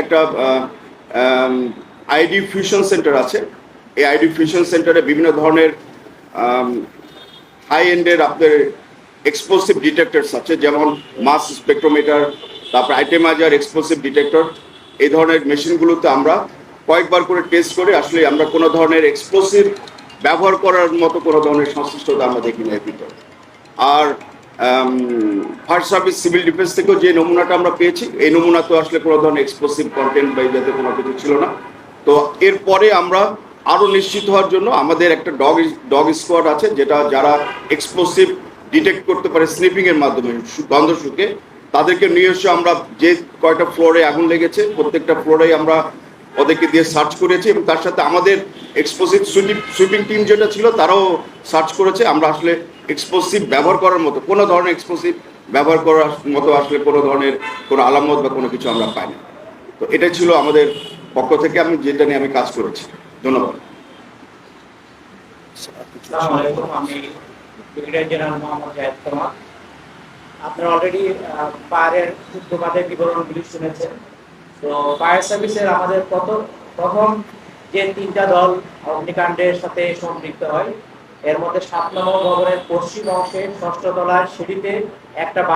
একটা ID fusion centre আছে। এই আইডি ফিউশন সেন্টারে বিভিন্ন ধরনের হাই এন্ডের আপনার এক্সপ্লোসিভ ডিটেক্টরস আছে, যেমন মাস স্পেকট্রোমিটার, তারপর আইটেমাইজার, এক্সপ্লোসিভ ডিটেক্টর। এই ধরনের মেশিনগুলোতে আমরা কয়েকবার করে টেস্ট করে আসলে আমরা কোনো ধরনের এক্সপ্লোসিভ ব্যবহার করার মতো কোনো ধরনের সংশ্লিষ্টতা আমরা দেখি না এর ভিতরে। আর ফায়ার সার্ভিস, সিভিল ডিফেন্স থেকেও যে নমুনাটা আমরা পেয়েছি, এই নমুনা তো আসলে কোনো ধরনের এক্সপ্লোসিভ কন্টেন্ট বা যাতে কোনো কিছু ছিল না। তো এরপরে আমরা আরও নিশ্চিত হওয়ার জন্য আমাদের একটা ডগ স্কোয়াড আছে, যেটা যারা এক্সপ্লোসিভ ডিটেক্ট করতে পারে স্নিপিংয়ের মাধ্যমে গন্ধ শুকে, তাদেরকে নিয়ে এসে আমরা যে কয়টা ফ্লোরে আগুন লেগেছে প্রত্যেকটা ফ্লোরেই আমরা ওদেরকে দিয়ে সার্চ করেছি, এবং তার সাথে আমাদের এক্সপ্লোসিভ সুইপিং টিম যেটা ছিল তারাও সার্চ করেছে। আমরা আসলে এক্সপ্লোসিভ ব্যবহার করার মতো কোনো ধরনের এক্সপ্লোসিভ ব্যবহার করার মতো আসলে কোনো ধরনের কোনো আলামত বা কোনো কিছু আমরা পাইনি। তো এটাই ছিল আমাদের পক্ষ থেকে আমি যেটা নিয়ে আমি কাজ করেছি। ধন্যবাদ। আমি ব্রিগেডিয়ার জেনারেল মোহাম্মদ জাহেদ কামাল। আপনারা অলরেডি ফায়ারের সূত্রপাতের বিবরণগুলি শুনেছেন। তো ফায়ার সার্ভিসের আমাদের প্রথম যে 3টা দল অগ্নিকাণ্ডের সাথে সম্পৃক্ত হয়, এর মধ্যে 7 নম্বর ভবনের পশ্চিম অংশে 6ষ্ঠ তলার সিঁড়িতে একটা